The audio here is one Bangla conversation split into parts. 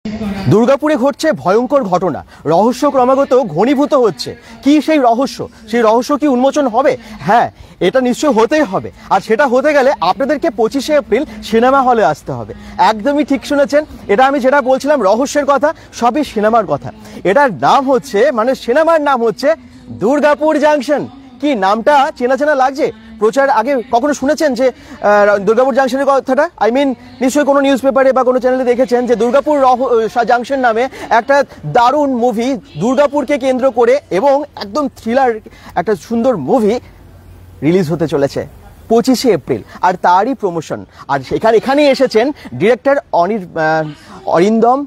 দুর্গাপুরে ঘটছে ভয়ঙ্কর ঘটনা, রহস্য ক্রমাগত ঘনীভূত হচ্ছে। কি সেই রহস্য? সেই রহস্য কি উন্মোচন হবে? হ্যাঁ, এটা নিশ্চয় হতেই হবে। আর সেটা হতে গেলে আপনাদেরকে 25শে এপ্রিল সিনেমা হলে আসতে হবে। একদমই ঠিক শুনেছেন, এটা আমি যেটা বলছিলাম রহস্যের কথা, সবই সিনেমার কথা। এটার নাম হচ্ছে, মানে সিনেমার নাম হচ্ছে দুর্গাপুর জাংশন। কি নামটা চেনা চেনা লাগছে? প্রচার আগে কখনো শুনেছেন যে দুর্গাপুর জাংশনের কথাটা? আই মিন নিশ্চয়ই কোনো নিউজ পেপারে বা কোনো চ্যানেলে দেখেছেন যে দুর্গাপুর জাংশন নামে একটা দারুণ মুভি দুর্গাপুরকে কেন্দ্র করে, এবং একদম থ্রিলার একটা সুন্দর মুভি রিলিজ হতে চলেছে 25শে এপ্রিল, আর তারই প্রমোশন। আর এখানেই এসেছেন ডিরেক্টর অরিন্দম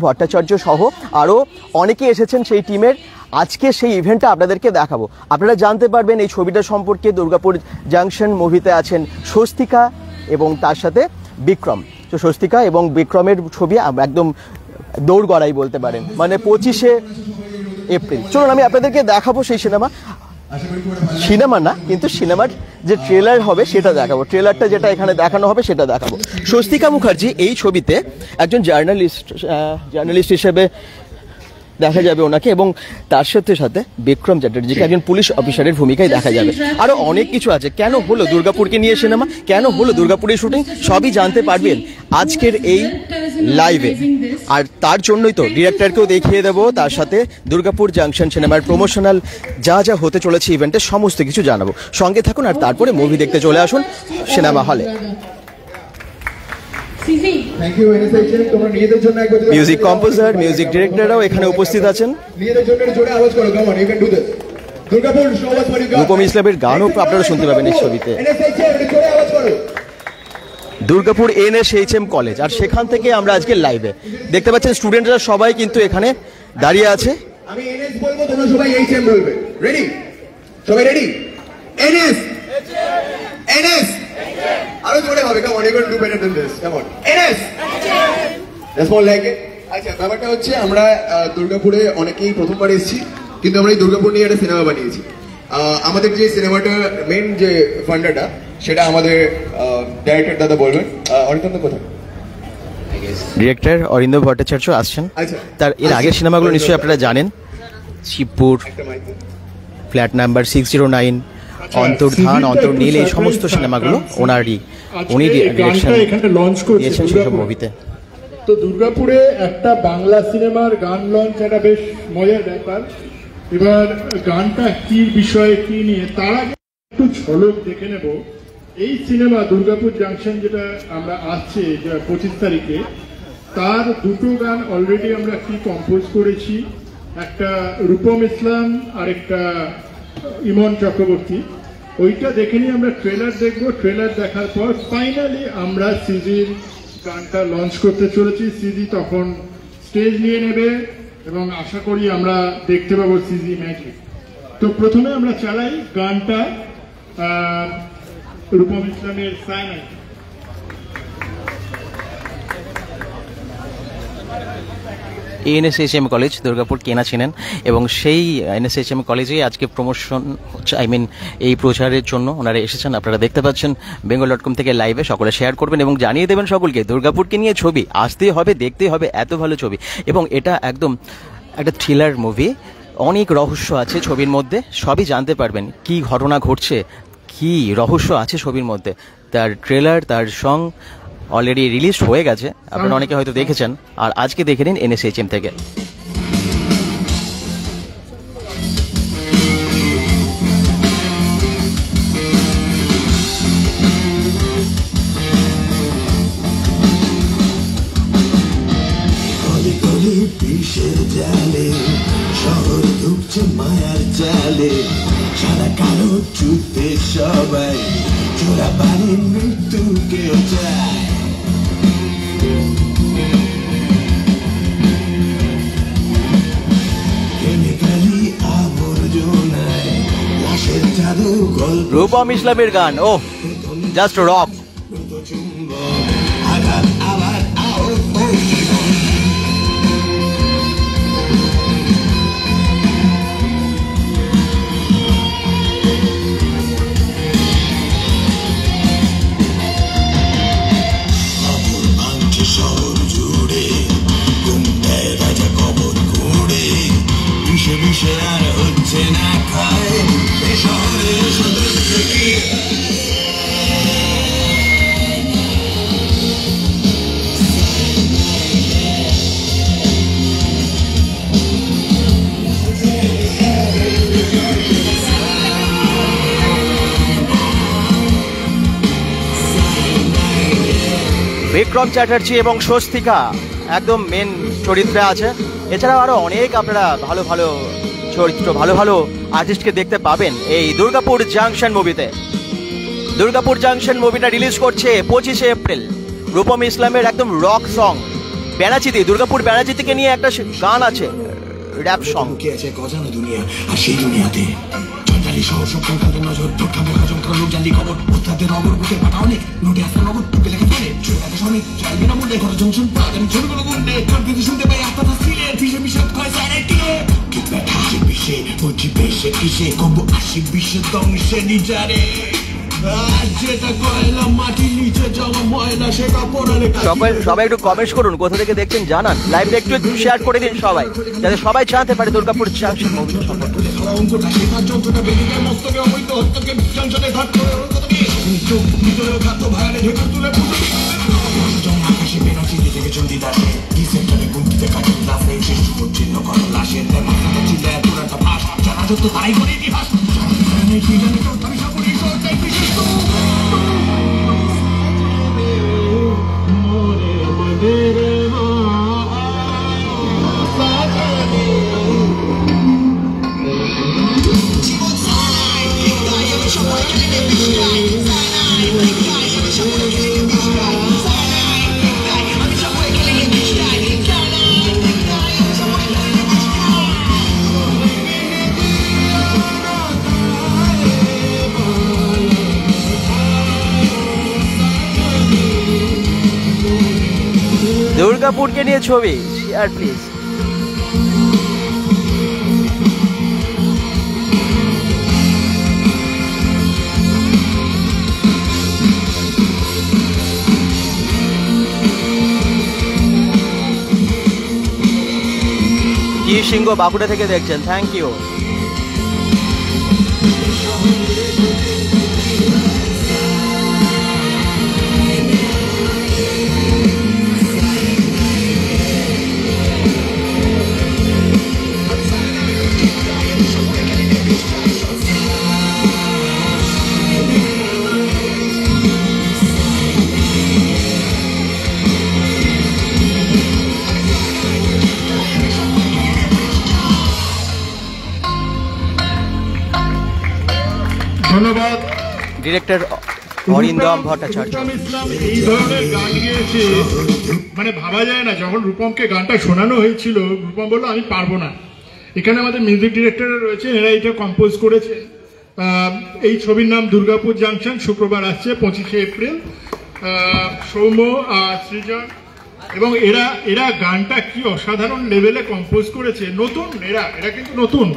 ভট্টাচার্য সহ আরও অনেকে এসেছেন সেই টিমের। আজকে সেই ইভেন্টটা আপনাদেরকে দেখাবো। আপনারা জানতে পারবেন এই ছবিটা সম্পর্কে। দুর্গাপুর জাংশন মুভিতে আছেন স্বস্তিকা এবং তার সাথে বিক্রম। তো স্বস্তিকা এবং বিক্রমের ছবি একদম দৌড় গড়াই বলতে পারেন, মানে 25শে এপ্রিল। চলুন আমি আপনাদেরকে দেখাবো সেই সিনেমা না, কিন্তু সিনেমার যে ট্রেলার হবে সেটা দেখাবো। ট্রেলারটা যেটা এখানে দেখানো হবে সেটা দেখাবো। স্বস্তিকা মুখার্জি এই ছবিতে একজন জার্নালিস্ট হিসেবে দেখা যাবে ওনাকে, এবং তার সাথে সাথে বিক্রম চ্যাটার্জিকে একজন পুলিশ অফিসারের ভূমিকায় দেখা যাবে। আরো অনেক কিছু আছে। কেন হলো দুর্গাপুরকে নিয়ে সিনেমা, কেন হলো দুর্গাপুরের শুটিং, সবই জানতে পারবেন আজকের এই লাইভে। আর তার জন্যই তো ডিরেক্টরকেও দেখিয়ে দেবো, তার সাথে দুর্গাপুর জাংশন সিনেমার প্রমোশনাল যা যা হতে চলেছে ইভেন্টে সমস্ত কিছু জানাবো। সঙ্গে থাকুন আর তারপরে মুভি দেখতে চলে আসুন সিনেমা হলে। মিউজিক কম্পোজার, মিউজিক ডিরেক্টররাও এখানে উপস্থিত আছেন। রূপম ইসলামের গানও আপনারা শুনতে পাবেন এই ছবিতে। দুর্গাপুর NSHM কলেজ, আর সেখান থেকে আমরা আজকে লাইভে দেখতে পাচ্ছেন স্টুডেন্টরা সবাই কিন্তু এখানে দাঁড়িয়ে আছে। আমি NS বলবো, তোমরা সবাই HM বলবে। রেডি? সবাই রেডি? NS NS আরো জোরে হবে। Come on, you can do better than this. Come on. NS. That's more like it. আচ্ছা, ব্যাপারটা হচ্ছে আমরা দুর্গাপুরে অনেকেই প্রথমবার এসেছি, কিন্তু আমরা এই দুর্গাপুর নিয়ে একটা সিনেমা বানিয়েছি। আমাদের যে সিনেমাটার মেন যে ফান্ডাটা, সেটা আমাদের ডাইরেক্টর দাদা বলবেন। অরিন্দম কোথায়? ডিরেক্টর অরিন্দম ভট্টাচার্য আসছেন। আচ্ছা, তার এর আগের সিনেমাগুলো নিশ্চয়ই আপনারা জানেন। শিবপুর, ফ্ল্যাট নাম্বার 609, অন্তর্ধান, অন্তর্নীল, এই সমস্ত সিনেমাগুলো উনি ডিরেকশন দিয়েছেন সেসব মুভিতে। তো দুর্গাপুরে একটা বাংলা সিনেমার গান লঞ্চ একটা বেশ মজার ব্যাপার। এবার গানটা কি বিষয়ে কি নিয়ে তার আগে একটু ঝলক দেখে নেব। এই সিনেমা দুর্গাপুর জাংশন যেটা আমরা আসছে 25 তারিখে, তার দুটো গান অলরেডি আমরা কি কম্পোজ করেছি। একটা রূপম ইসলাম আর একটা ইমন চক্রবর্তী। ওইটা দেখে নিয়ে আমরা ট্রেলার দেখবো। ট্রেলার দেখার পর ফাইনালি আমরা সিজির গানটা লঞ্চ করতে চলেছি। সিজি তখন স্টেজ নিয়ে নেবে এবং আশা করি আমরা দেখতে পাবো সিজি ম্যাজিক। তো প্রথমে আমরা চালাই গানটা রূপম ইসলামের সায়নাই। NSHM কলেজ দুর্গাপুর কেনা ছিলেন, এবং সেই NSHM কলেজেই আজকে প্রমোশন হচ্ছে, এই প্রচারের জন্য ওনারা এসেছেন। আপনারা দেখতে পাচ্ছেন bengal.com থেকে লাইভে। সকলে শেয়ার করবেন এবং জানিয়ে দেবেন সকলকে দুর্গাপুরকে নিয়ে ছবি আসতেই হবে, দেখতেই হবে, এত ভালো ছবি। এবং এটা একদম একটা থ্রিলার মুভি, অনেক রহস্য আছে ছবির মধ্যে, সবই জানতে পারবেন কি ঘটনা ঘটছে, কি রহস্য আছে ছবির মধ্যে। তার ট্রেলার, তার সং অলরেডি রিলিজ হয়ে গেছে, আপনারা অনেকে হয়তো দেখেছেন। আর আজকে দেখে নিন NSHM থেকে। শহর ঢুকছে মায়ার জালে, সারা কালো চুপে সবাই চোরা বাড়ির মৃত্যু কেউ চায়। রূপম ইসলামের গান, ও জাস্ট রক। শহর জুড়ে বিক্রম চ্যাটার্জি এবং স্বস্তিকা একদম মেন চরিত্রে আছে। এছাড়াও আরো অনেক আপনারা ভালো ভালো চরিত্র, ভালো ভালো আর্টিস্টকে দেখতে পাবেন এই দুর্গাপুর জাংশন মুভিতে। দুর্গাপুর জাংশন মুভিটা রিলিজ করছে 25শে এপ্রিল। রূপম ইসলামের একদম রক সং ব্যানাচিতি, দুর্গাপুর ব্যানাচিতিকে নিয়ে একটা গান আছে, র্যাপ সং। কে আছে অজানা দুনিয়া, আর সেই দুনিয়াতে জঞ্জালি শহর সব কলকাতার নজর ধোকা বোকা যন্ত্র লোক জানলি খবর ওস্তাদের নগর বুকে পাঠা অনেক নোটে আসতে নগর টুকে লেখা চলে চলে সনেক চাইবে না মনে ঘর জংশন পাগানি ছবিগুলো গুন্ডে তোর কিন্তু শুনতে পাই আপনার সিলের ফিসে মিশে কয় সাইরেটে কি ব্যাটা বিশে বুঝি বেশে কিসে কবু 80-20 দংশে নিজারে যেটা কয়লা মাটি নিচে জমা ময়লা সেটা পড়ালে সবাই একটু কমেন্ট করুন, কোথা থেকে দেখছেন জানান, লাইভটা একটু শেয়ার করে দিন সবাই, যাতে সবাই জানতে পারে দুর্গাপুর জাংশন মুভি সম্পর্কে। তাই করে ইতিহাস দুর্গাপুরকে নিয়ে ছবি শেয়ার প্লিজ। কি সিংহ বাঁকুড়া থেকে দেখছেন, থ্যাংক ইউ। ধন্যবাদ ডিরেক্টর অরিন্দম ভট্টাচার্য। এই ধরনের গান গেয়েছে মানে ভাবা যায় না। যখন রূপমকে গানটা শোনানো হয়েছিল, রূপম বললো আমি পারবো না। এখানে আমাদের মিউজিক ডিরেক্টর রয়েছে, এরা এটা কম্পোজ করেছে। এই ছবির নাম দুর্গাপুর জাংশন, শুক্রবার আসছে 25শে এপ্রিল। সৌম্য আর সৃজন এবং এরা গানটা কি অসাধারণ লেভেলে কম্পোজ করেছে। নতুন এরা কিন্তু নতুন,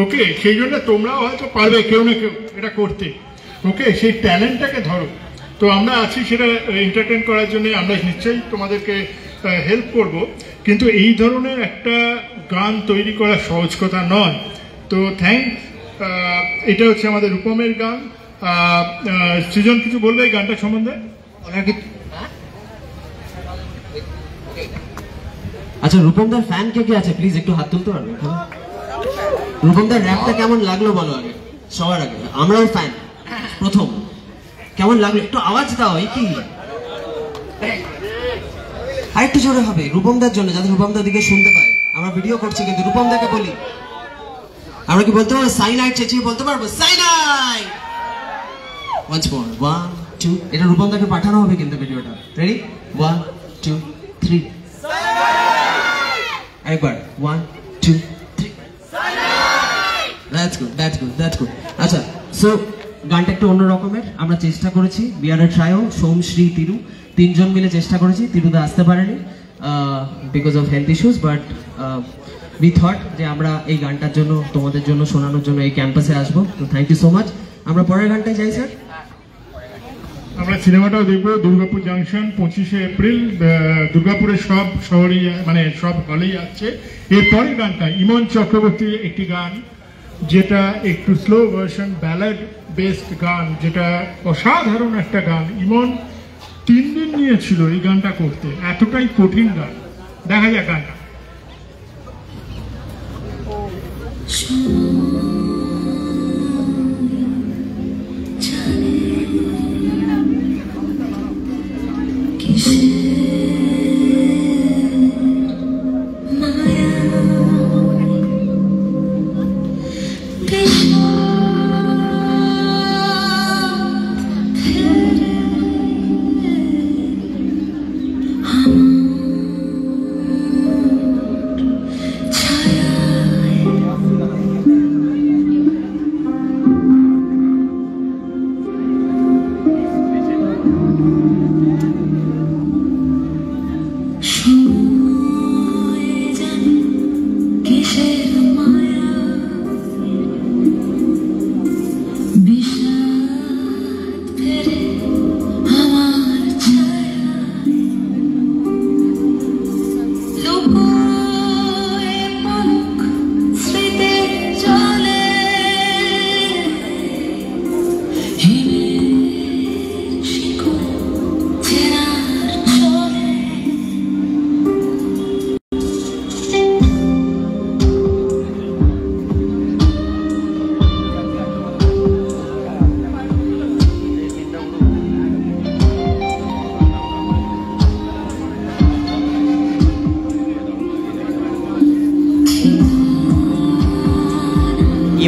ওকে, সেই জন্য তোমরাও হয়তো পারবে কেউ না কেউ এটা করতে, ওকে, সেই ট্যালেন্টটাকে ধরো। তো আমরা আছি সেটা এন্টারটেন করার জন্য, আমরা নিশ্চয়ই তোমাদেরকে হেল্প করব, কিন্তু এই ধরনের একটা গান তৈরি করা সহজ কথা নয়। তো থ্যাংকস। এটা হচ্ছে আমাদের রূপমের গান। সৃজন কিছু বলবে এই গানটা সম্বন্ধে? আচ্ছা, রূপমদার ফ্যান কে কে আছে প্লিজ একটু হাত তুলতে পারবে? রূপমদার র্যাপটা কেমন লাগলো বলো আগে, সবার আগে। আমরাও ফ্যান, প্রথম কেমন লাগলো একটু আওয়াজ দাও। এই কি আরেকটু জোরে হবে রূপমদার জন্য, যাতে রূপমদার দিকে শুনতে পায়। আমরা ভিডিও করছি কিন্তু রূপমদাকে বলি, আমরা কি বলতে পারবো সাইনাইট চেঁচিয়ে বলতে পারবো সাইনাইট? ওয়ান্স মোর 1 2, এটা রূপমদাকে পাঠানো হবে কিন্তু ভিডিওটা। রেডি? 1 2 3 একবার 1 2 3 That's good, that's good, that's good. আচ্ছা, সো গানটা একটু অন্য রকমের আমরা চেষ্টা করেছি। বিয়ারের ট্রায়ো, সোম, শ্রী, তিরু তিনজন মিলে চেষ্টা করেছি। তিরুদা আসতে পারেনি because of health issues, but we thought যে আমরা এই গানটার জন্য, তোমাদের জন্য শোনানোর জন্য এই ক্যাম্পাসে আসবো। তো থ্যাংক ইউ সো মাচ। আমরা পরের গানটায় যাই স্যার। আমরা সিনেমাটাও দেখবো দুর্গাপুর জাংশন 25শে এপ্রিল। দুর্গাপুরের সব শহরেই মানে সব হলেই আসছে। এরপরের গানটা ইমন চক্রবর্তীর একটি গান, যেটা একটু স্লো ভার্সন, ব্যালাড বেসড গান, যেটা অসাধারণ একটা গান। ইমন 3 দিন নিয়েছিল এই গানটা করতে, এতটাই কঠিন গান। দেখা যাক গানটা। किसी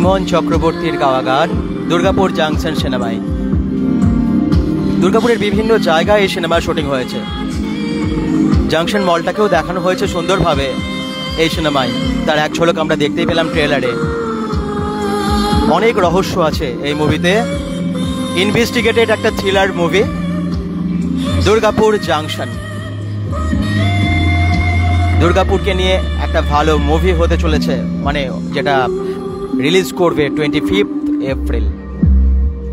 ইমন চক্রবর্তীর গাওয়া গান দুর্গাপুর জাংশন সিনেমায়। দুর্গাপুরের বিভিন্ন জায়গায় এই সিনেমার শুটিং হয়েছে। জাংশন মলটাকেও দেখানো হয়েছে সুন্দরভাবে এই সিনেমায়, তার এক ঝলক আমরা দেখতেই পেলাম ট্রেলারে। অনেক রহস্য আছে এই মুভিতে, ইনভেস্টিগেটেড একটা থ্রিলার মুভি দুর্গাপুর জাংশন। দুর্গাপুরকে নিয়ে একটা ভালো মুভি হতে চলেছে, মানে যেটা রিলিজ করবে 25 এপ্রিল।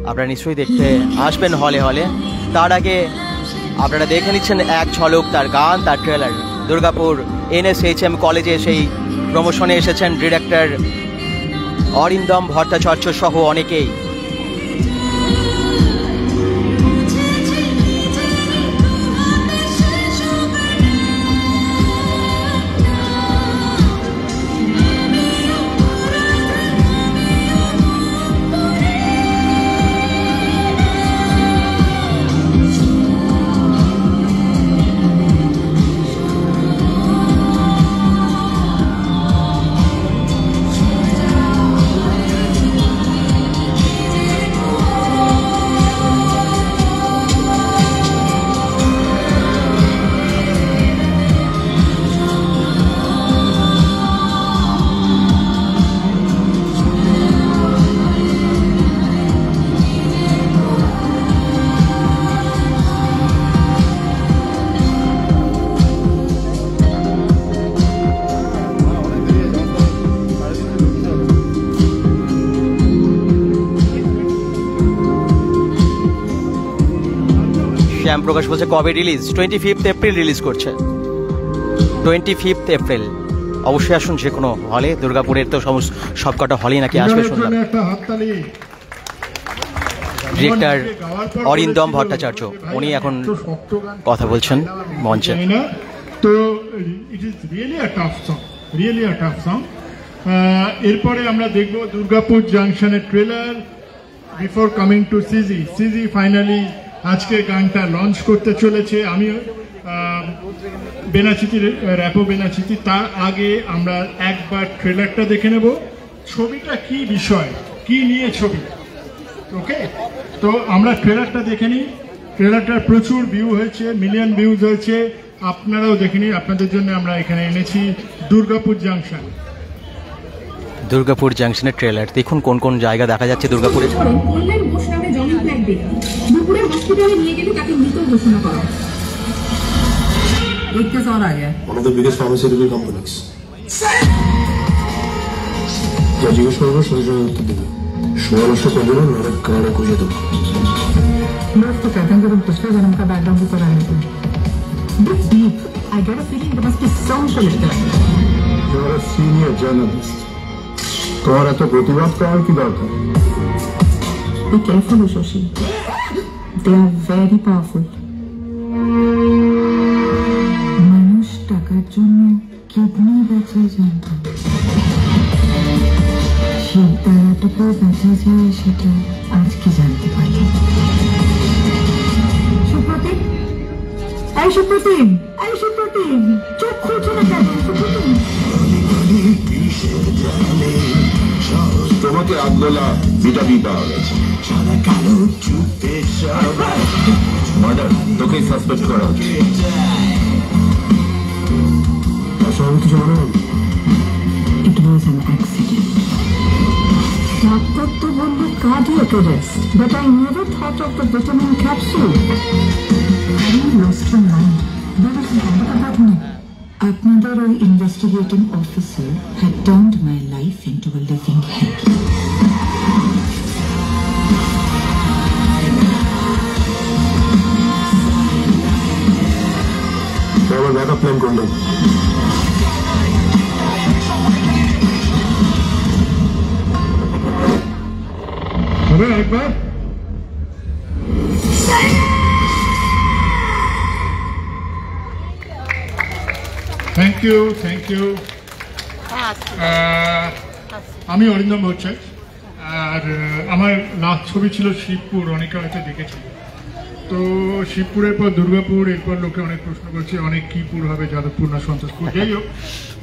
আপনারা নিশ্চয়ই দেখতে আসবেন হলে হলে। তার আগে আপনারা দেখে নিচ্ছেন এক ঝলক তার গান, তার ট্রেলার। দুর্গাপুর NSHM কলেজে সেই প্রমোশনে এসেছেন ডিরেক্টর অরিন্দম ভট্টাচার্য সহ অনেকেই। শ্যাম প্রকাশ বলছে কবে রিলিজ? 25 এপ্রিল রিলিজ করছে, 25 এপ্রিল। অবশ্যই আসুন যে কোনো হলে। দুর্গাপুরের তো সবকটা হলেই নাকি আসবে শুনলাম। ডিরেক্টর অরিন্দম ভট্টাচার্য, উনি এখন কথা বলছেন মঞ্চে। তো it is really a tough song. এরপরে আমরা দেখব দুর্গাপুর জাংশনের trailer before coming to CG finally আজকে গানটা লঞ্চ করতে চলেছে। আমি বেনাচিতির র্যাপো বেনাচিতি, তার আগে আমরা একবার ট্রেলারটা দেখে নেব। ছবিটা কি বিষয়, কি নিয়ে ছবি, ওকে? তো আমরা ট্রেলারটা দেখে নিই। ট্রেলারটার প্রচুর ভিউ হয়েছে, মিলিয়ন ভিউজ হয়েছে। আপনারাও দেখে নিন, আপনাদের জন্য আমরা এখানে এনেছি দুর্গাপুর জাংশন। দুর্গাপুর জাংশনের ট্রেলার দেখুন কোন কোন জায়গা দেখা যাচ্ছে দুর্গাপুরে। দুপুরে হসপিটালে নিয়ে গেলে তাকে মৃত ঘোষণা করা। एक केस और आ गया। One of the biggest pharmaceutical companies. যা জিজ্ঞেস করবো সেটা উত্তর দেবে। 1600 কজন নরক কারে খুঁজে দেবো। लोग तो कहते हैं कि तुम पिछले जन्म का बैकग्राउंड भी करा लेते हो। But deep, I get a feeling there must be some solution. You are a senior journalist. তোমার এত প্রতিবাদ করার কি দরকার? Be careful, Ushoshi. They are very powerful. মানুষ টাকার জন্য কিডনি বেচে জানত, সেই তারাটাকেও বেচা যায় সেটা আজকে জানতে পারলাম। সুপ্রতিম, এই সুপ্রতিম, এই সুপ্রতিম, চোখ খুলছে না কেন? সুপ্রতিম, তোমাকে আগলা ভিটামিন পাওয়া গেছে। মার্ডার, তোকে সাসপেক্ট করা হচ্ছে। আসলে কিছু মনে হয়? It was an accident. Doctor তো বললো cardiac arrest, but I never thought of the vitamin capsule. Have you lost your mind? আপনাদের ওই investigating officer had turned my life into a living hell. আমার ব্যাকআপ প্ল্যান করলাম। হবে একবার থ্যাংক ইউ। আমি অরিন্দম ভট্টাচার্য, আর আমার লাস্ট ছবি ছিল শিবপুর, অনেকে হয়তো দেখেছি। তো শিবপুরের পর দুর্গাপুর, এরপর লোকে অনেক প্রশ্ন করছে অনেক কি পুর হবে, যাদবপুর না সন্তোষপুর, যাই হোক।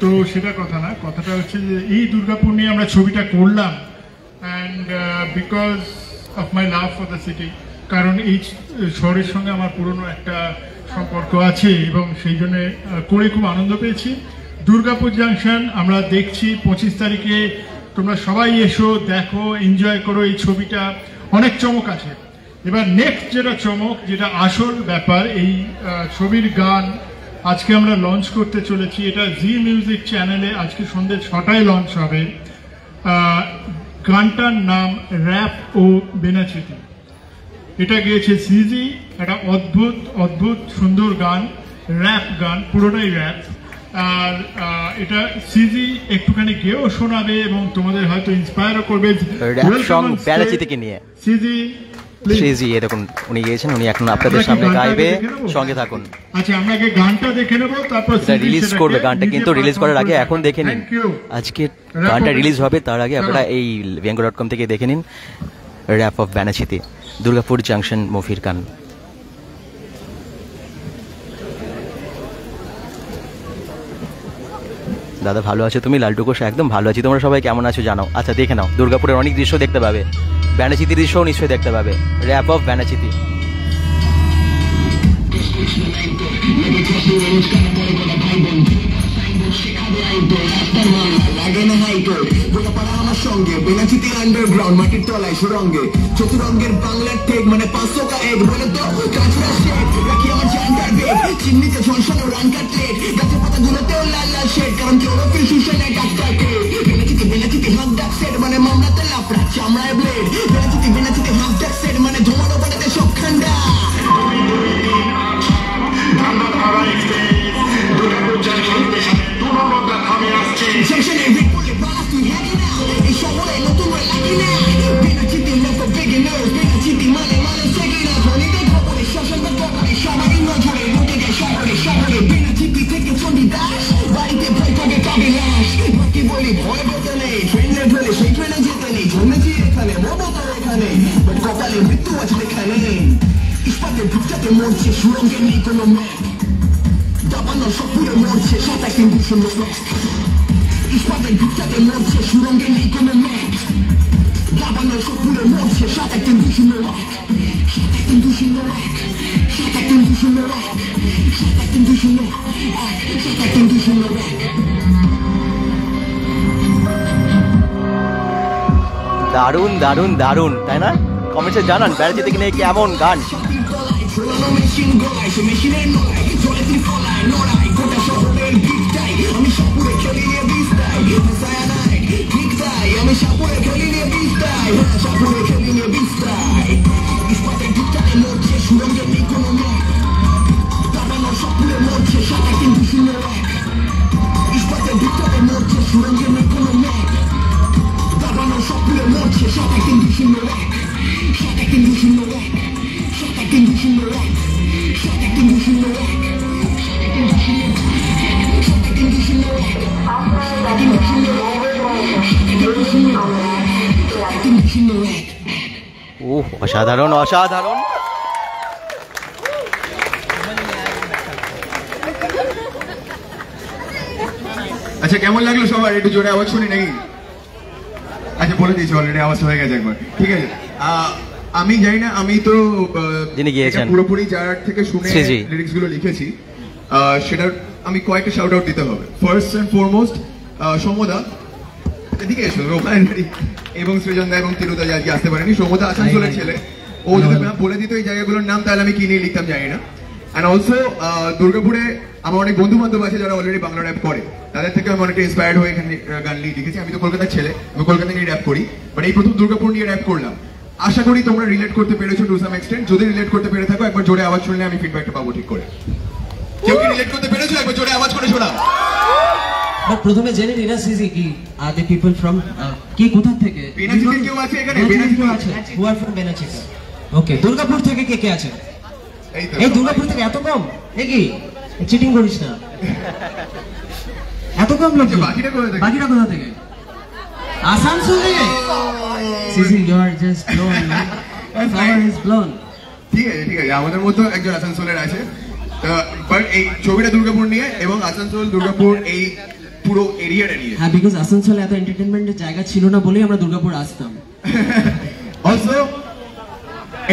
তো সেটা কথা না, কথাটা হচ্ছে যে এই দুর্গাপুর নিয়ে আমরা ছবিটা করলাম, and because of my love for the city, কারণ এই শহরের সঙ্গে আমার পুরনো একটা সম্পর্ক আছে এবং সেই জন্য করে খুব আনন্দ পেয়েছি। দুর্গাপুর জাংশন আমরা দেখছি 25 তারিখে, তোমরা সবাই এসো, দেখো, এনজয় করো। এই ছবিটা অনেক চমক আছে। এবার নেক্সট যেটা চমক, যেটা আসল ব্যাপার, এই ছবির গান আজকে আমরা লঞ্চ করতে চলেছি। এটা জি মিউজিক চ্যানেলে আজকে সন্ধ্যে 6টায় লঞ্চ হবে। গানটার নাম র্যাপ ও বেনাচিতি। এটা গেয়েছে সিজি, একটা অদ্ভুত অদ্ভুত সুন্দর গান, র্যাপ গান, পুরোটাই র্যাপ। আর এটা সিজি একটুখানি গেয়েও শোনাবে এবং তোমাদের হয়তো ইন্সপায়ারও করবে। র্যাপ সং বেনাচিতিকে নিয়ে সিজি সিজি এরকম উনি গিয়েছেন, উনি এখন আপনাদের সামনে গাইবে, সঙ্গে থাকুন। আচ্ছা, আমরা আগে গানটা দেখে নেব, তারপর এটা রিলিজ করবে। গানটা কিন্তু রিলিজ করার আগে এখন দেখে নিন, আজকে গানটা রিলিজ হবে তার আগে আপনারা এই viyango.com থেকে দেখে নিন rap of Benachiti, Durgapur junction মুভির গান। দাদা ভালো আছো তুমি? লালটু ঘোষ একদম ভালো আছি, তোমরা সবাই কেমন আছো জানাও। আচ্ছা দেখে নাও, দুর্গাপুরের অনেক দৃশ্য দেখতে পাবে, বেনাচিতির দৃশ্যও নিশ্চয়ই দেখতে পাবে। Rap of Benachiti. আমার সঙ্গে বেনাচিতি আন্ডারগ্রাউন্ড, মাটির তলায় সুরঙ্গে, চতুরঙ্গের বাংলার টেক মানে 500 কা এক বলে তো কাঁচরা শেড, রাখি আমার জান্ডার বেগ, চিমনিতে ঝনসানো রানকার প্লেট, গাছের পাতা গুলোতেও লাল লাল শেড, কারণ ক্লোরোফিল শুষে নেয় ডাক্তারকে। বেনাচিতি বেনাচিতি হাফ ডাক সেট মানে মামলাতে লাফড়া, চামড়ায় ব্লেড। বেনাচিতি বেনাচিতি হাফ ডাক সেট মানে ধোঁয়ারও বাড়াতে সব ঠান্ডা। মৃত্যু আছে এখানে, ইস্পাতের ভিতরে মরছে, সুরঙ্গে নেই কোনো ম্যাপ, দাবানো সপুরে মরছে, সাথে কিন্তু শূন্য। ইস্পাতের ভিতরে মরছে, সুরঙ্গে নেই কোনো ম্যাপ, দাবানো সপুরে মরছে, সাথে কিন্তু শূন্য। সাথে কিন্তু শূন্য, সাথে কিন্তু শূন্য, সাথে কিন্তু শূন্য, সাথে কিন্তু শূন্য। দারুণ দারুণ দারুণ, তাই না? কমেন্টে জানান বেনাচিতি নিয়ে কেমন গান। অসাধারণ অসাধারণ। আচ্ছা কেমন লাগলো সবার? একটু জোরে আওয়াজ শুনি নাকি? আচ্ছা বলে দিয়েছি অলরেডি, আওয়াজ হয়ে গেছে একবার, ঠিক আছে। আমি জানি না, আমি তো পুরোপুরি যার থেকে শুনে লিরিক্স গুলো লিখেছি, সেটার আমি কয়েকটা শাউট আউট দিতে হবে। ফার্স্ট এন্ড ফরমোস্ট সৌমদা, এদিকে এসো, এবং সৃজনদা এবং তিরুদা আজকে আসতে পারেনি। সৌমদা আসানসোলের ছেলে, ও যদি বলে দিত এই জায়গাগুলোর নাম তাহলে আমি কি নিয়ে লিখতাম জানি না। অ্যান্ড অলসো দুর্গাপুরে আমার অনেক বন্ধু বান্ধব আছে যারা অলরেডি বাংলা র্যাপ করে, তাদের থেকে আমি অনেকটা ইন্সপায়ার্ড হয়ে এখানে গান লিখেছি। আমি তো কলকাতার ছেলে, আমি কলকাতা নিয়ে র্যাপ করি, বাট এই প্রথম দুর্গাপুর নিয়ে র্যাপ করলাম। আশা করি তোমরা রিলেট করতে পেরেছো টু সাম এক্সটেন্ট। যদি রিলেট করতে পেরে থাকো একবার জোরে আওয়াজ শুনলে আমি ফিডব্যাকটা পাবো ঠিক করে। কেউ কি রিলেট করতে পেরেছো? একবার জোরে আওয়াজ করে শোনাও। প্রথমে জেনে নিন সিজি কি আর দ্য পিপল ফ্রম কি কোথা থেকে? বেনাচিতির কেউ আছে এখানে? বেনাচিতি আছে, হু আর ফ্রম বেনাচিতি। ওকে, দুর্গাপুর থেকে কে কে আছে? এই দুর্গাপুর থেকে এত কম? এ কি চিটিং করিস না, এত কম লোক। বাকিরা কোথা থেকে? আসানসোল থেকে। সিজি you are just blown, flower is blown. ঠিক আছে ঠিক আছে, আমাদের মতো একজন আসানসোলের আছে। বাট এই ছবিটা দুর্গাপুর নিয়ে এবং আসানসোল দুর্গাপুর এই পুরো এরিয়াটা নিয়ে। হ্যাঁ, বিকজ আসানসোলে এত এন্টারটেনমেন্টের জায়গা ছিল না বলেই আমরা দুর্গাপুর আসতাম। অলসো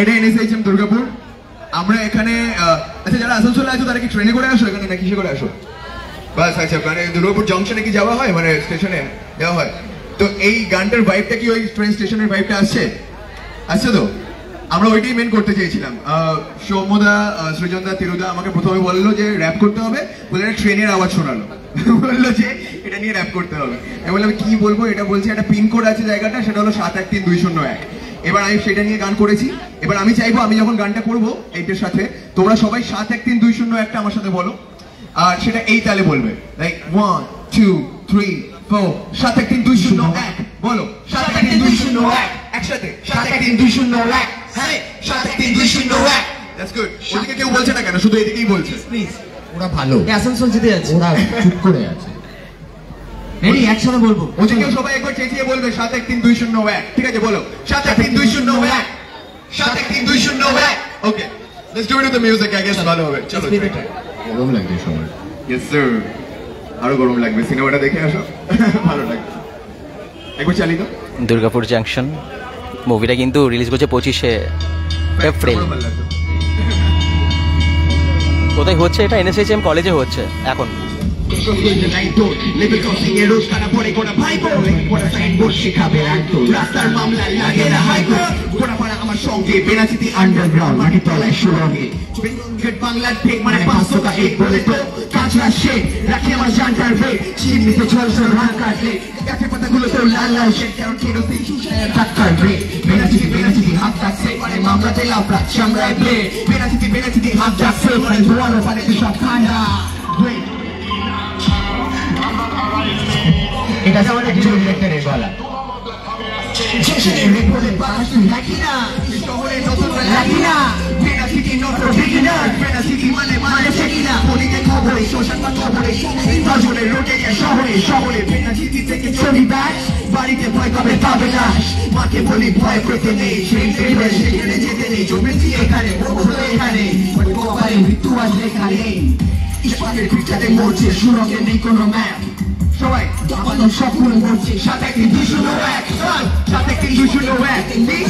এটা এনএসএইচএম দুর্গাপুর। আমরা এখানে আচ্ছা যারা আসানসোলে আছো তারা কি ট্রেনে করে আসো এখানে না কিসে করে আসো? বাস আচ্ছা, মানে দুর্গাপুর জংশনে কি যাওয়া হয়, মানে স্টেশনে যাওয়া হয়? তো এই গানটার ভাইবটা কি ওই ট্রেন স্টেশনের ভাইবটা আসছে? আসছে তো? আমরা ওইটাই মেন করতে চেয়েছিলাম। সৌম্যদা, সৃজনদা, তিরুদা আমাকে প্রথমে বললো যে র্যাপ করতে হবে, বলে ট্রেনের আওয়াজ শোনালো, বললো যে এটা নিয়ে র্যাপ করতে হবে। আমি বললাম কি বলবো, এটা বলছি একটা পিনকোড আছে জায়গাটা, সেটা হলো 713201। এবার আমি সেটা নিয়ে গান করেছি। এবার আমি চাইবো আমি যখন গানটা করবো এইটার সাথে তোমরা সবাই 713201টা আমার সাথে বলো, আর সেটা এই তালে বলবে, লাইক 1 2 3 4 713201 বলো 713201 একসাথে 713201। হ্যাঁ 713201। That's good. ওদিকে কেউ বলছে না কেন, শুধু এদিকেই বলছে? প্লিজ, ওরা ভালো, আসানসোল জিতে যাচ্ছে। ওরা চুপ করে আছে। রেডি, একসাথে বলবো। ওদিকেও সবাই একবার চেঁচিয়ে বলবে 713201। ঠিক আছে বলো 713201 713201। Okay, let's do it with the music, I guess ভালো হবে। চলো গরম লাগবে সবার। ইয়েস স্যার, আরো গরম লাগবে, সিনেমাটা দেখে আসো, ভালো লাগবে। একবার চালিয়ে দাও। দুর্গাপুর জাংশন মুভিটা কিন্তু রিলিজ করছে 25শে এপ্রিল। ভালো লাগবে। কোথায় হচ্ছে এটা? এনএসএইচএম কলেজে হচ্ছে এখন। রাস্তার মামলা লাগে না হাইকোর্ট, গোড়াপাড়া আমার সঙ্গে বেনাচিতি আন্ডারগ্রাউন্ড মাটি তলায় সুরঙ্গে বাংলার ঠিক মানে 500 টাকা এক বলে তো কাঁচরা শেখ রাখি আমার জানটার রেট চিমনিতে ঝলঝল রান কাটলে গাছে পাতাগুলো তো লাল লাল শেখ কারণ কেরোসিন শুষায় টাক্কার রেট বেনাচিতি হাত ডাকছে মানে মামলাতে লাফড়া চামড়ায় ব্লেড বেনাচিতি হাত ডাকছে মানে ধোয়ানো পানিতে সব ঠান্ডা। এটা যেমন একজন ডিরেক্টরের গলা বাড়িতে ভয় কবে পাবে না, মাকে বলি ভয় পেতে নেই, সেখানে যেতে নেই, জমেছি এখানে এখানে মৃত্যু আসবে এখানে। ইস্পাতের পিঠাতে মরছে সুরঙ্গে নেই কোনো ম্যাপ, সবাই আমাদের স্বপ্ন মরছে 713201 713201 নেই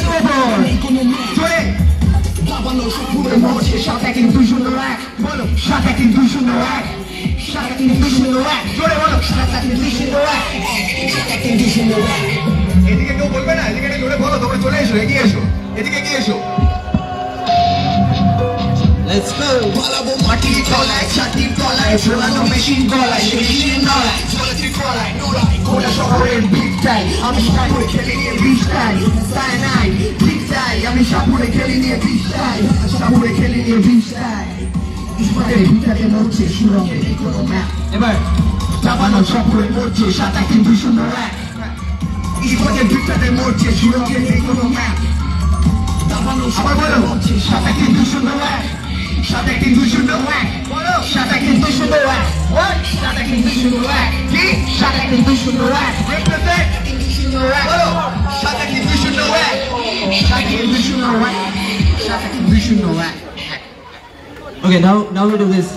কোনো জোরে আমাদের স্বপ্ন মরছে 713201 বলো 713201 713201 জোরে বলো 713201 713201। এদিকে কেউ বলবে না, এদিকে জোরে বলো, তোমরা চলে এসো, এগিয়ে এসো, এদিকে এগিয়ে এসো। Let's go. পালাবো মাটির তলায় ছাতির তলায় ঝোলানো মেশিন গলায় মেশিন নলায় চলেছি গলায় নোলায় গোটা শহরের বিটটাই আমি সাপুরে খেলে নিয়ে বিশটাই সাইনাই বিটটাই আমি সাপুরে খেলে নিয়ে বিশটাই সাপুরে খেলে নিয়ে বিশটাই ইস্পাতের ভিটাতে মরছে সুরঙ্গে নেই কোনো ম্যাপ। এবার চাপানো সাপুরে মরছে 713201 ইস্পাতের ভিটাতে মরছে সুরঙ্গে নেই কোনো ম্যাপ। চাপানো সাপুরে মরছে 713201 713201 বলো 713201 713201 কি 713201 represent 713201 বলো 713201 713201 Okay, now we do this.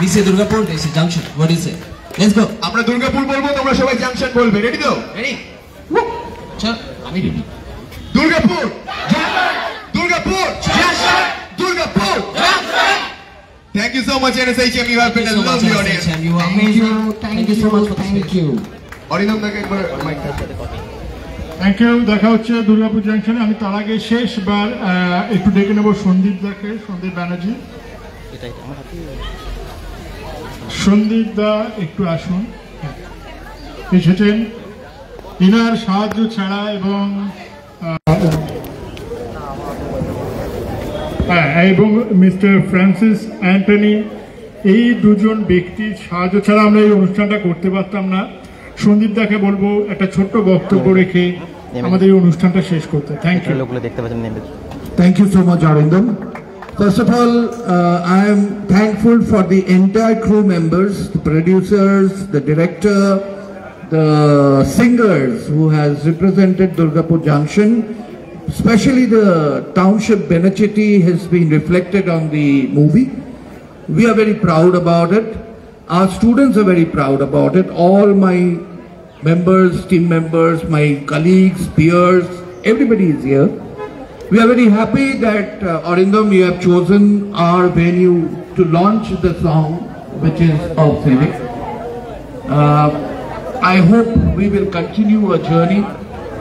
We say Durgapur, they say Junction. What do you say? Let's go. আমরা দুর্গাপুর বলবো, তোমরা সবাই জাংশন বলবে। রেডি তো? Ready? Chal. আমি ready. Durgapur Durgapur Durgapur. Thank you so much NSHM, you have been a lovely audience. You are amazing. Thank you so much for this. Arindam দাকে একবার মাইক দাও। Thank you. দেখা হচ্ছে দুর্গাপুর জাংশনে। আমি তার আগে শেষবার একটু ডেকে নেব সন্দীপ দাকে, সন্দীপ ব্যানার্জি। সন্দীপ দা একটু আসুন, এসেছেন। ইনার সাহায্য ছাড়া এবং এবং মিস্টার ফ্রান্সিস অ্যান্টনি, এই দুজন ব্যক্তির সাহায্য ছাড়া আমরা এই অনুষ্ঠানটা করতে পারতাম না। সন্দীপ দাকে বলবো একটা ছোট্ট বক্তব্য রেখে আমাদের এই অনুষ্ঠানটা শেষ করতে। Thank you. লোকগুলো দেখতে পাচ্ছেন নেমে। Thank you so much, Arindam. First of all, I am thankful for the entire crew members, the producers, the director, the singers who has represented Durgapur Junction. Especially the township Benachiti has been reflected on the movie. We are very proud about it. Our students are very proud about it. All my members, team members, my colleagues, peers, everybody is here. We are very happy that Arindam, you have chosen our venue to launch the song, which is of Civic. I hope we will continue our journey.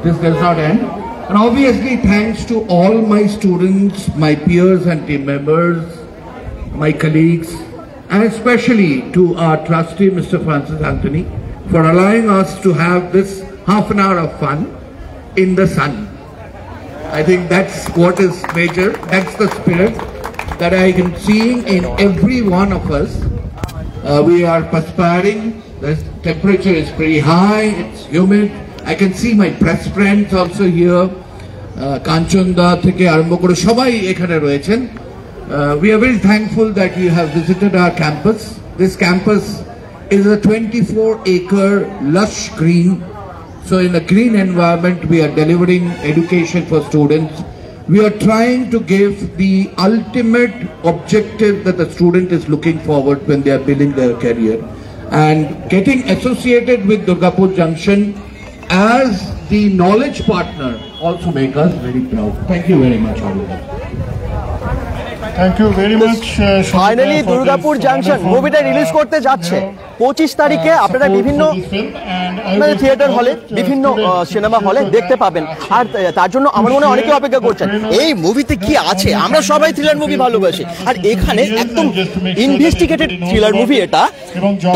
This does not end. And obviously, thanks to all my students, my peers and team members, my colleagues, and especially to our trustee, Mr. Francis Anthony, for allowing us to have this half an hour of fun in the sun. I think that's what is major. That's the spirit that I can see in every one of us. We are perspiring. The temperature is pretty high. It's humid. I can see my press friends also here. Kanchanda থেকে আরম্ভ করে সবাই এখানে রয়েছেন. We are very thankful that you have visited our campus. This campus is a 24-acre lush green. So in a green environment, we are delivering education for students. We are trying to give the ultimate objective that the student is looking forward when they are building their career. And getting associated with Durgapur Junction as the knowledge partner also make us very proud. Thank you very much, Arindam. Thank you very much. Finally Durgapur junction মুভিটা রিলিজ করতে যাচ্ছে 25 তারিখে। আপনারা বিভিন্ন থিয়েটার হলে, বিভিন্ন সিনেমা হলে দেখতে পাবেন। আর তার জন্য আমার মনে হয় অনেকে অপেক্ষা করছেন এই মুভিতে কি আছে। আমরা সবাই থ্রিলার মুভি ভালোবাসি, আর এখানে একদম ইনভেস্টিগেটেড থ্রিলার মুভি। এটা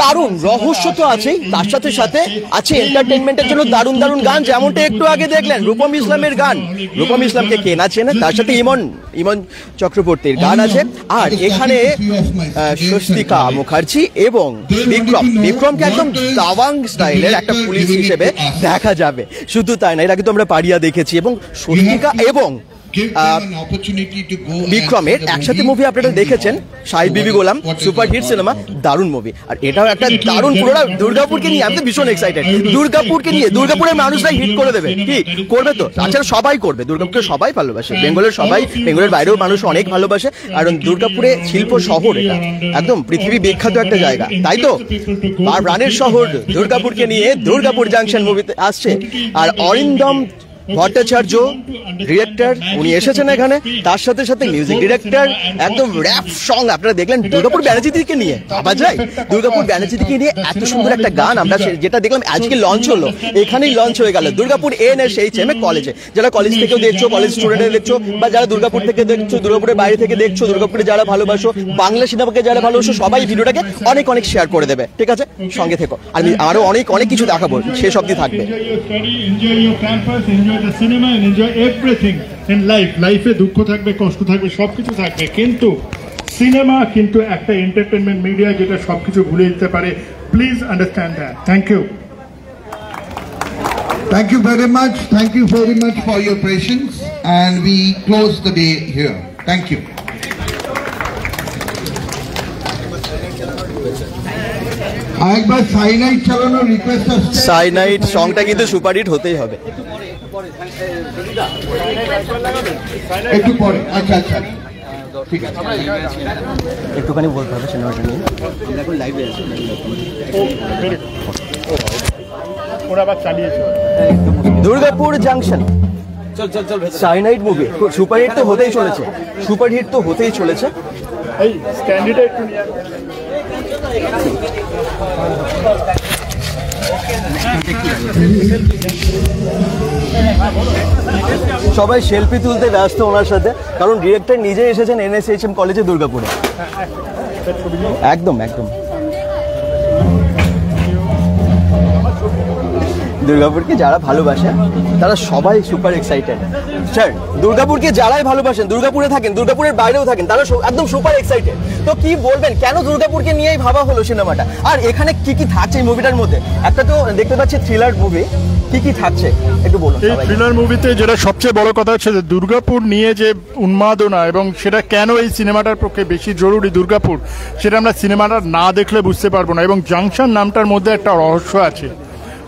দারুণ রহস্য তো আছেই, তার সাথে সাথে আছে এন্টারটেনমেন্টের জন্য দারুণ দারুণ গান, যেমনটা একটু আগে দেখলেন রূপম ইসলামের গান। রূপম ইসলামকে কে না চেনে, তার সাথে ইমন চক্রবর্তীর গান আছে। আর এখানে স্বস্তিকা মুখার্জি এবং বিক্রমকে একদম দাবাং স্টাইলের একটা পুলিশ হিসেবে দেখা যাবে। শুধু তাই না, এর আগে তো আমরা পারিয়া দেখেছি, এবং স্বস্তিকা এবং বিক্রমের একসাথে মুভি আপনারা দেখেছেন, শাহিদ বিবি গোলাম, সুপার হিট সিনেমা, দারুণ মুভি। আর এটাও একটা দারুণ, পুরোটা দুর্গাপুরকে নিয়ে। আমি তো ভীষণ এক্সাইটেড দুর্গাপুরকে নিয়ে। দুর্গাপুরের মানুষরাই হিট করে দেবে, কি করবে তো, তাছাড়া সবাই করবে। দুর্গাপুরকে সবাই ভালোবাসে, বেঙ্গলের সবাই, বেঙ্গলের বাইরেও মানুষ অনেক ভালোবাসে, কারণ দুর্গাপুরে শিল্প শহর, এটা একদম পৃথিবী বিখ্যাত একটা জায়গা, তাই তো। আর প্রাণের শহর দুর্গাপুরকে নিয়ে দুর্গাপুর জাংশন মুভিতে আসছে। আর অরিন্দম ভট্টাচার্য ডিরেক্টর, উনি এসেছেন এখানে, তার সাথে সাথে মিউজিক ডিরেক্টর, একদম র্যাপ সং আপনারা দেখলেন দুর্গাপুর ব্যানার্জিদিকে নিয়ে। ভাবা যায় দুর্গাপুর ব্যানার্জিদিকে নিয়ে এত সুন্দর একটা গান আমরা যেটা দেখলাম আজকে লঞ্চ হলো, এখানেই লঞ্চ হয়ে গেল দুর্গাপুর NSHM কলেজে। যারা কলেজ থেকেও দেখছো, কলেজ স্টুডেন্টে দেখছো, বা যারা দুর্গাপুর থেকে দেখছো, দুর্গাপুরের বাইরে থেকে দেখছো, দুর্গাপুরে যারা ভালোবাসো, বাংলা সিনেমাকে যারা ভালোবাসো, সবাই ভিডিওটাকে অনেক অনেক শেয়ার করে দেবে, ঠিক আছে? সঙ্গে থেকো, আমি আরো অনেক অনেক কিছু দেখাবো, শেষ অবধি থাকবে। The cinema and enjoy everything in life. Life-এ দুঃখ থাকবে, কষ্ট থাকবে, সবকিছু থাকবে, কিন্তু সিনেমা কিন্তু একটা এন্টারটেনমেন্ট মিডিয়া যেটা সবকিছু ভুলে দিতে পারে। Please understand that. Thank you. Thank you very much. Thank you very much for your patience, and we close the day here. Thank you. আরেকবার সাইনাইট চালানোর রিকোয়েস্ট আসছে। সাইনাইট সংটা কিন্তু সুপারহিট হতেই হবে। একটু পরে, আচ্ছা আচ্ছা, ঠিক আছে, একটুখানি বলতে হবে সিনেমাটা নিয়ে। আমরা এখন লাইভে আছি, ওরা আবার চালিয়েছে Durgapur junction cyanide movie superhit তো হতেই চলেছে, সুপারহিট তো হতেই চলেছে। এই স্ট্যান্ডার্ড একটু নিয়ে সবাই সেলফি তুলতে ব্যস্ত ওনার সাথে, কারণ ডিরেক্টর নিজে এসেছেন NSHM কলেজে দুর্গাপুরে। একদম একদম দুর্গাপুরকে যারা ভালোবাসে তারা সবাই সুপার এক্সাইটেড। স্যার দুর্গাপুরকে যারাই ভালোবাসেন, দুর্গাপুরে থাকেন, দুর্গাপুরের বাইরেও থাকেন, তারা একদম সুপার এক্সাইটেড। তো কি বলবেন, কেন দুর্গাপুরকে নিয়েই ভাবা হলো সিনেমাটা, আর এখানে কি কি থাকছে এই মুভিটার মধ্যে? একটা তো দেখতে পাচ্ছি থ্রিলার মুভি, কি কি থাকছে একটু বলুন। এই থ্রিলার মুভিতে যেটা সবচেয়ে বড় কথা হচ্ছে যে দুর্গাপুর নিয়ে যে উন্মাদনা, এবং সেটা কেন এই সিনেমাটার পক্ষে বেশি জরুরি দুর্গাপুর, সেটা আমরা সিনেমাটা না দেখলে বুঝতে পারবো না। এবং জাংশন নামটার মধ্যে একটা রহস্য আছে।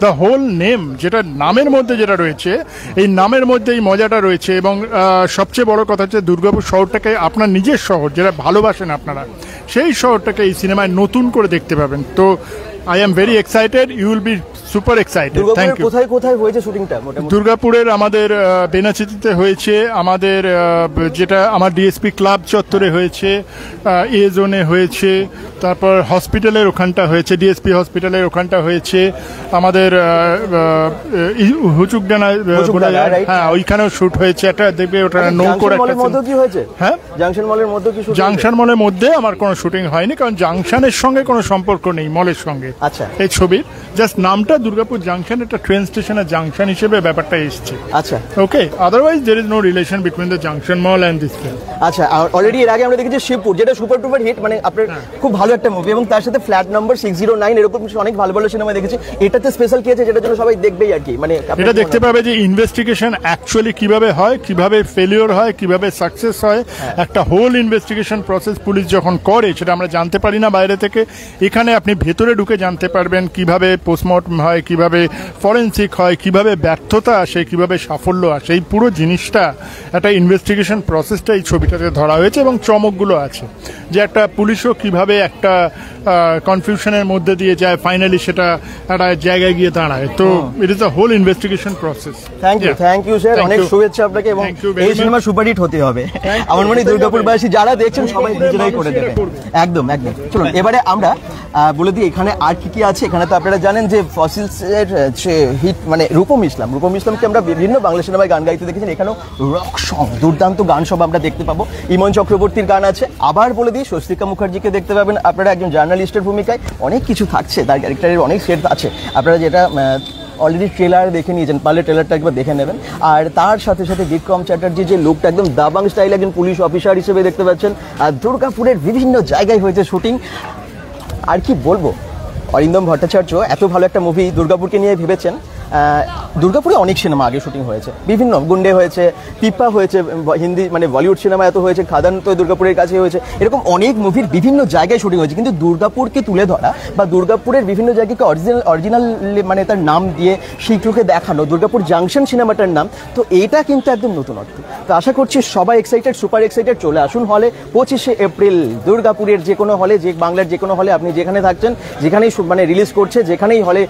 দ্য হোল নেম, যেটা নামের মধ্যে যেটা রয়েছে, এই নামের মধ্যে এই মজাটা রয়েছে। এবং সবচেয়ে বড় কথা হচ্ছে দুর্গাপুর শহরটাকে আপনার নিজের শহর, যেটা ভালোবাসেন আপনারা, সেই শহরটাকে এই সিনেমায় নতুন করে দেখতে পাবেন। তো I am very excited. You will be super excited. Thank দুর্গাপুরের you. কোথায় কোথায় হয়েছে শুটিংটা মোটামুটি? দুর্গাপুরের আমাদের বেনাচিতিতে হয়েছে, আমাদের যেটা আমার ডিএসপি ক্লাব চত্বরে হয়েছে, এ জোনে হয়েছে, তারপর হসপিটালের ওখানটা হয়েছে, ডিএসপি হসপিটালের ওখানটা হয়েছে, আমাদের হুচুকডানা বলা যায়, right? হ্যাঁ ওইখানেও শুট হয়েছে। একটা দেখবে ওটা নৌকোর জাংশন একটা মলের মধ্যে কি হয়েছে? হ্যাঁ জাংশন মলের মধ্যে কি শুটিং হয়েছে? জাংশন মলের মধ্যে আমার কোনো শুটিং হয়নি, কারণ জাংশনের সঙ্গে কোনো সম্পর্ক নেই মলের সঙ্গে। আচ্ছা। এই ছবির জাস্ট নামটা দুর্গাপুর জাংশন, একটা ট্রেন স্টেশনের জাংশন হিসেবে ব্যাপারটা এসছে। আচ্ছা okay, otherwise there is no relation between the junction mall and this film. আচ্ছা, অলরেডি এর আগে আমরা দেখেছি শিবপুর, যেটা সুপার টুপার হিট, মানে আপনার খুব ভালো একটা মুভি, এবং তার সাথে ফ্ল্যাট নাম্বার 609 এরকম অনেক ভালো ভালো সিনেমা দেখেছি। এটাতে স্পেশাল কি আছে যেটার জন্য সবাই দেখবেই আর কি, মানে এটা দেখতে পাবে যে ইনভেস্টিগেশন অ্যাকচুয়ালি কিভাবে হয়, কিভাবে ফেলিওর হয়, কিভাবে সাকসেস হয়, একটা হোল ইনভেস্টিগেশন প্রসেস পুলিশ যখন করে সেটা আমরা জানতে পারি না বাইরে থেকে। এখানে আপনি ভেতরে ঢুকে জানতে পারবেন কিভাবে পোস্টমর্টম হয়, কিভাবে ফরেনসিক হয়, কিভাবে ব্যর্থতা আসে, কিভাবে সাফল্য আসে। এই পুরো জিনিসটা একটা ইনভেস্টিগেশন প্রসেসটা এই ছবিটাতে ধরা হয়েছে, এবং চমকগুলো আছে যে একটা পুলিশও কিভাবে একটা কনফিউশনের মধ্যে দিয়ে যায়, ফাইনালি সেটা একটা জায়গায় গিয়ে দাঁড়ায়। তো it is a whole investigation process. Thank you sir, অনেক শুভেচ্ছা আপনাকে, এবং Thank you very এই much. সিনেমা সুপারহিট হতে হবে। আমার মনে হয় দুর্গাপুরবাসী যারা দেখছেন সবাই নিজেরাই করে দেবে। একদম একদম। চলুন এবারে আমরা বলে দিই এখানে আর কি কি আছে। এখানে তো আপনারা জানেন যে ফসিলস এর হিট মানে রূপম ইসলামকে আমরা বিভিন্ন বাংলা সিনেমায় গান গাইতে দেখেছেন। এখানেও রক সং, দুর্দান্ত গান সব আমরা দেখতে পাবো। ইমন চক্রবর্তীর গান আছে। আবার বলে দিই স্বস্তিকা মুখার্জিকে দেখতে পাবেন আপনারা একজন জার্নালিস্টের ভূমিকায়। অনেক কিছু থাকছে, তার ক্যারেক্টারের অনেক সেট আছে। আপনারা যেটা অলরেডি ট্রেলার দেখে নিয়েছেন, পারলে ট্রেলারটা একবার দেখে নেবেন। আর তার সাথে সাথে বিক্রম চ্যাটার্জি যে লুকটা একদম দাবাং স্টাইল একজন পুলিশ অফিসার হিসেবে দেখতে পাচ্ছেন। আর দুর্গাপুরের বিভিন্ন জায়গায় হয়েছে শুটিং। আর কি বলবো, অরিন্দম ভট্টাচার্য এত ভালো একটা মুভি দুর্গাপুরকে নিয়ে ভেবেছেন। দুর্গাপুরে অনেক সিনেমা আগে শুটিং হয়েছে, বিভিন্ন গুন্ডে হয়েছে, পিপা হয়েছে, হিন্দি মানে বলিউড সিনেমা এত হয়েছে, খাদান তো দুর্গাপুরের কাছে হয়েছে। এরকম অনেক মুভির বিভিন্ন জায়গায় শুটিং হয়েছে, কিন্তু দুর্গাপুরকে তুলে ধরা বা দুর্গাপুরের বিভিন্ন জায়গাকে অরিজিনাল মানে তার নাম দিয়ে সেইটুকে দেখানো, দুর্গাপুর জাংশন সিনেমাটার নাম, তো এইটা কিন্তু একদম নতুনত্ব। তো আশা করছি সবাই এক্সাইটেড, সুপার এক্সাইটেড। চলে আসুন হলে 25শে এপ্রিল দুর্গাপুরের যে কোনো হলে, যে বাংলার যে কোনো হলে আপনি যেখানে থাকছেন, যেখানেই মানে রিলিজ করছে, যেখানেই হলে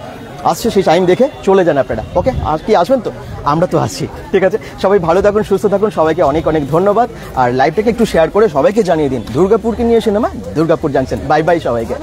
আসছে সেই টাইম দেখে চলে যান আপনারা। ওকে, আজ কি আসবেন তো? আমরা তো আসছি, ঠিক আছে। সবাই ভালো থাকুন, সুস্থ থাকুন, সবাইকে অনেক অনেক ধন্যবাদ। আর লাইভটাকে একটু শেয়ার করে সবাইকে জানিয়ে দিন দুর্গাপুরকে নিয়ে cinema, Durgapur junction. Bye bye সবাইকে।